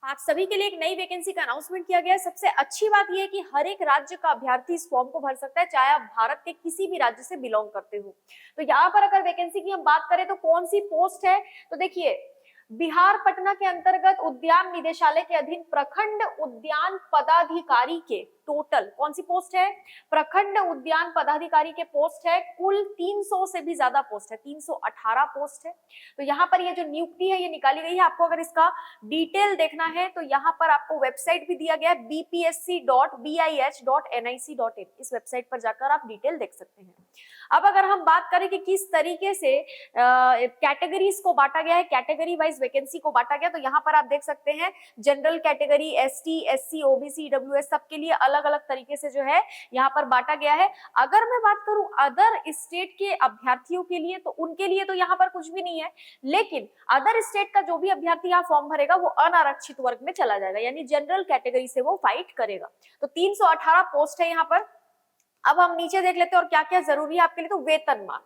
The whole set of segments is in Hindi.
आप सभी के लिए एक नई वैकेंसी का अनाउंसमेंट किया गया है। सबसे अच्छी बात यह है कि हर एक राज्य का अभ्यर्थी इस फॉर्म को भर सकता है, चाहे आप भारत के किसी भी राज्य से बिलोंग करते हो। तो यहाँ पर अगर वैकेंसी की हम बात करें तो कौन सी पोस्ट है, तो देखिए बिहार पटना के अंतर्गत उद्यान निदेशालय के अधीन प्रखंड उद्यान पदाधिकारी के टोटल कौन सी पोस्ट है, प्रखंड उद्यान पदाधिकारी के पोस्ट है। कुल 300 से भी ज्यादा पोस्ट है, 318 पोस्ट है। तो यहाँ पर ये जो नियुक्ति है ये निकाली गई है। आपको अगर इसका डिटेल देखना है तो यहाँ पर आपको वेबसाइट भी दिया गया है bpsc.bih.nic.in। इस वेबसाइट पर जाकर आप डिटेल देख सकते हैं। अब अगर हम बात करें कि किस तरीके से कैटेगरीज को बांटा गया है, कैटेगरी वाइज वैकेंसी को बांटा गया, तो यहाँ पर आप देख सकते हैं general category, ST, SC, OBC, EWS सबके लिए अलग अलग तरीके से जो है यहाँ पर बांटा गया है। अगर मैं बात करूं अदर स्टेट के अभ्यर्थियों के लिए तो उनके लिए तो यहाँ पर कुछ भी नहीं है, लेकिन अदर स्टेट का जो भी अभ्यर्थी यहाँ फॉर्म भरेगा वो अनारक्षित वर्ग में चला जाएगा, यानी जनरल कैटेगरी से वो फाइट करेगा। तो 318 पोस्ट है यहाँ पर। अब हम नीचे देख लेते हैं और क्या क्या जरूरी है आपके लिए। तो वेतनमान,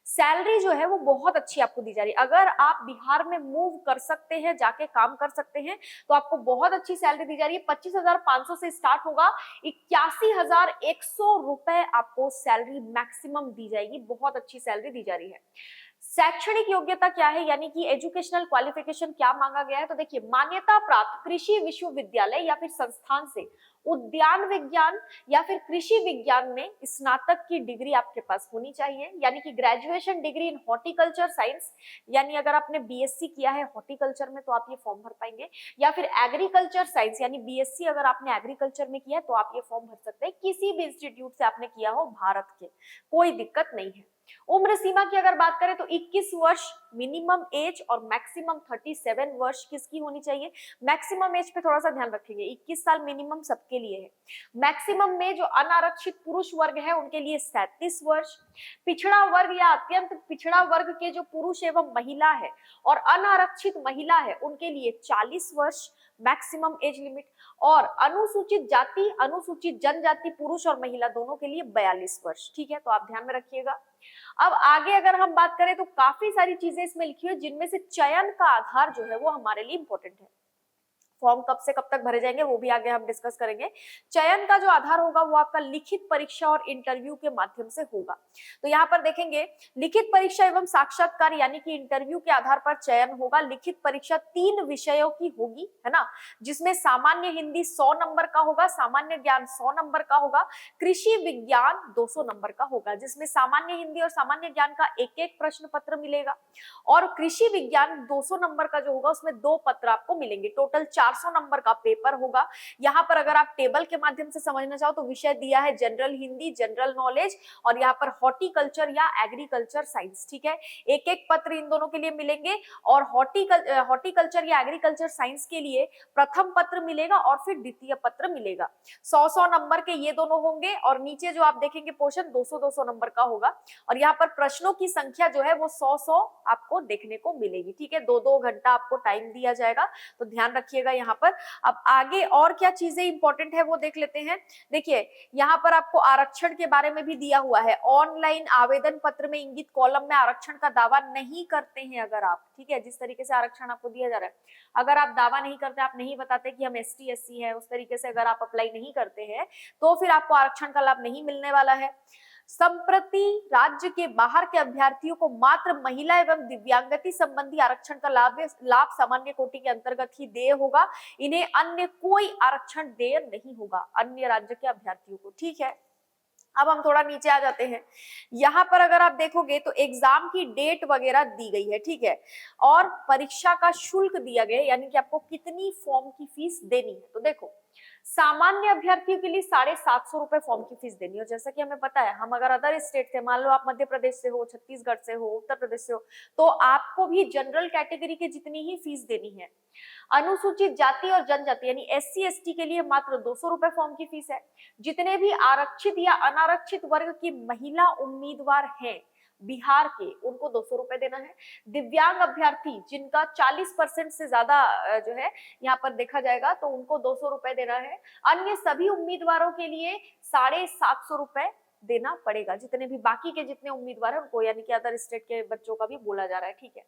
सैलरी जो है वो बहुत अच्छी आपको दी जा रही है। अगर आप बिहार में मूव कर सकते हैं, जाके काम कर सकते हैं, तो आपको बहुत अच्छी सैलरी दी जा रही है। 25,500 से स्टार्ट होगा, 81,100 रुपए आपको सैलरी मैक्सिमम दी जाएगी। बहुत अच्छी सैलरी दी जा रही है। शैक्षणिक योग्यता क्या है, यानी कि एजुकेशनल क्वालिफिकेशन क्या मांगा गया है, तो देखिए मान्यता प्राप्त कृषि विश्वविद्यालय या फिर संस्थान से उद्यान विज्ञान या फिर कृषि विज्ञान में स्नातक की डिग्री आपके पास होनी चाहिए, यानी कि graduation degree in horticulture science, यानी अगर आपने बीएससी किया है हॉर्टिकल्चर में तो आप ये फॉर्म भर पाएंगे, या फिर एग्रीकल्चर साइंस यानी बीएससी अगर आपने एग्रीकल्चर में किया है तो आप ये फॉर्म भर सकते हैं। किसी भी इंस्टीट्यूट से आपने किया हो भारत के, कोई दिक्कत नहीं है। उम्र सीमा की अगर बात करें तो 21 वर्ष मिनिमम एज और मैक्सिमम 37 वर्ष किसकी होनी चाहिए। मैक्सिमम एज पे थोड़ा सा ध्यान रखेंगे, 21 साल मिनिमम सबके लिए है। मैक्सिमम में जो अनारक्षित पुरुष वर्ग है उनके लिए 37 वर्ष। पिछड़ा वर्ग या अत्यंत पिछड़ा वर्ग के जो पुरुष एवं महिला है और अनारक्षित महिला है उनके लिए 40 वर्ष मैक्सिमम एज लिमिट। और अनुसूचित जाति, अनुसूचित जनजाति पुरुष और महिला दोनों के लिए 42 वर्ष। ठीक है, तो आप ध्यान में रखिएगा। अब आगे अगर हम बात करें तो काफी सारी चीजें इसमें लिखी हुई, जिनमें से चयन का आधार जो है वो हमारे लिए इंपॉर्टेंट है। फॉर्म कब से कब तक भरे जाएंगे वो भी आगे हम डिस्कस करेंगे। चयन का जो आधार होगा वो आपका लिखित परीक्षा और इंटरव्यू के माध्यम से होगा। तो यहाँ पर देखेंगे लिखित परीक्षा एवं साक्षात्कार यानी कि इंटरव्यू के आधार पर चयन होगा। लिखित परीक्षा 3 विषयों की होगी, है ना, जिसमें सामान्य हिंदी 100 नंबर का होगा, सामान्य ज्ञान 100 नंबर का होगा, कृषि विज्ञान 200 नंबर का होगा, जिसमें सामान्य हिंदी और सामान्य ज्ञान का एक एक प्रश्न पत्र मिलेगा, और कृषि विज्ञान 200 नंबर का जो होगा उसमें 2 पत्र आपको मिलेंगे। टोटल 400 नंबर का पेपर होगा। यहाँ पर अगर आप टेबल के माध्यम से समझना चाहो तो विषय दिया है जनरल हिंदी, जनरल नॉलेज, और यहाँ पर हॉर्टिकल्चर या एग्रीकल्चर साइंस। ठीक है, एक एक पत्र इन दोनों के लिए मिलेंगे, और हॉर्टिकल्चर या एग्रीकल्चर साइंस के लिए प्रथम पत्र मिलेगा और फिर द्वितीय पत्र मिलेगा। 100-100 नंबर के ये दोनों होंगे, और नीचे जो आप देखेंगे पोर्शन 200-200 नंबर का होगा, और यहाँ पर प्रश्नों की संख्या जो है वो 100-100 आपको देखने को मिलेगी। ठीक है, 2-2 घंटा आपको टाइम दिया जाएगा, तो ध्यान रखिएगा यहाँ पर। अब आगे और क्या चीजें इंपॉर्टेंट है वो देख लेते हैं। देखिए यहाँ पर आपको आरक्षण के बारे में भी दिया हुआ है। ऑनलाइन आवेदन पत्र में इंगित कॉलम में आरक्षण का दावा नहीं करते हैं अगर आप, ठीक है, जिस तरीके से आरक्षण आपको दिया जा रहा है, अगर आप दावा नहीं करते, आप नहीं बताते कि हम एसटी एससी है, उस तरीके से अगर आप अप्लाई नहीं करते हैं तो फिर आपको आरक्षण का लाभ नहीं मिलने वाला है। संप्रति राज्य के बाहर के अभ्यर्थियों को मात्र महिला एवं दिव्यांगति संबंधी आरक्षण का लाभ सामान्य कोटि के अंतर्गत ही देय होगा। इन्हें अन्य कोई आरक्षण देय नहीं होगा अन्य राज्य के अभ्यर्थियों को। ठीक है, अब हम थोड़ा नीचे आ जाते हैं। यहाँ पर अगर आप देखोगे तो एग्जाम की डेट वगैरह दी गई है, ठीक है, और परीक्षा का शुल्क दिया गया, यानी कि आपको कितनी फॉर्म की फीस देनी है। तो देखो सामान्य अभ्यर्थियों के लिए 750 रुपए फॉर्म की फीस देनी है। जैसा कि हमें पता है, हम अगर अदर स्टेट से, मान लो आप मध्य प्रदेश से हो, छत्तीसगढ़ से हो, उत्तर प्रदेश से हो, तो आपको भी जनरल कैटेगरी के जितनी ही फीस देनी है। अनुसूचित जाति और जनजाति यानी एससी एसटी के लिए मात्र 200 रुपए फॉर्म की फीस है। जितने भी आरक्षित या अनारक्षित वर्ग की महिला उम्मीदवार हैं बिहार के, उनको 200 रुपए देना है। दिव्यांग अभ्यर्थी जिनका 40% से ज्यादा जो है यहाँ पर देखा जाएगा तो उनको 200 रुपए देना है। अन्य सभी उम्मीदवारों के लिए 750 रुपए देना पड़ेगा। जितने भी बाकी के जितने उम्मीदवार हैं उनको, यानी कि अदर स्टेट के बच्चों का भी बोला जा रहा है, ठीक है।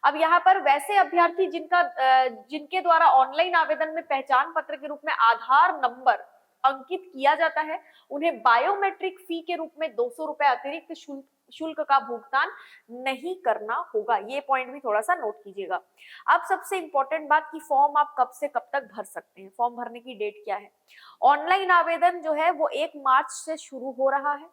अब यहाँ पर वैसे अभ्यर्थी जिनके द्वारा ऑनलाइन आवेदन में पहचान पत्र के रूप में आधार नंबर अंकित किया जाता है, उन्हें बायोमेट्रिक फी के रूप में 200 रुपए अतिरिक्त शुल्क का भुगतान नहीं करना होगा। ये पॉइंट भी थोड़ा सा नोट कीजिएगा। अब सबसे इंपॉर्टेंट बात कि फॉर्म आप कब से कब तक भर सकते हैं, फॉर्म भरने की डेट क्या है। ऑनलाइन आवेदन जो है वो 1 मार्च से शुरू हो रहा है।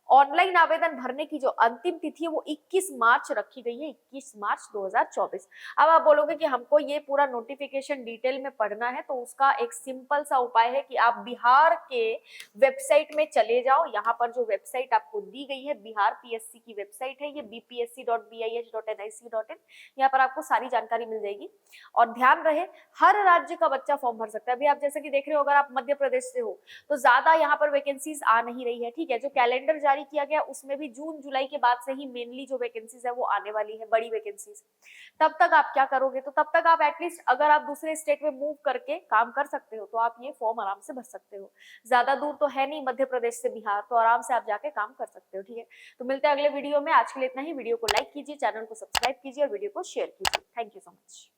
ऑनलाइन आवेदन भरने की जो अंतिम तिथि है वो 21 मार्च रखी गई है, 21 मार्च 2024। अब आप बोलोगे कि हमको ये पूरा नोटिफिकेशन डिटेल में पढ़ना है, तो उसका एक सिंपल सा उपाय है कि आप बिहार के वेबसाइट में चले जाओ। यहाँ पर जो वेबसाइट आपको दी गई है बिहार पीएससी की वेबसाइट है, ये bpsc.bih.nic.in। यहाँ पर आपको सारी जानकारी मिल जाएगी। और ध्यान रहे, हर राज्य का बच्चा फॉर्म भर सकता है। अभी आप जैसे कि देख रहे हो, अगर आप मध्य प्रदेश से हो तो ज्यादा यहाँ पर वैकेंसीज आ नहीं रही है, ठीक है। जो कैलेंडर जारी किया गया उसमें भी जून जुलाई के बाद से ही मेनली जो वैकेंसीज है वो आने वाली है, बड़ी वैकेंसीज। तब तक आप क्या करोगे, तो तब तक आप एटलीस्ट अगर आप दूसरे स्टेट में मूव करके काम कर सकते हो तो आप ये फॉर्म आराम से भर सकते हो। ज्यादा दूर तो है नहीं मध्य प्रदेश से बिहार, तो आराम से आप जाके काम कर सकते हो, ठीक है। तो मिलते हैं अगले वीडियो में। आज के लिए इतना ही। वीडियो को लाइक कीजिए, चैनल को सब्सक्राइब कीजिए और वीडियो को शेयर कीजिए। Thank you so much.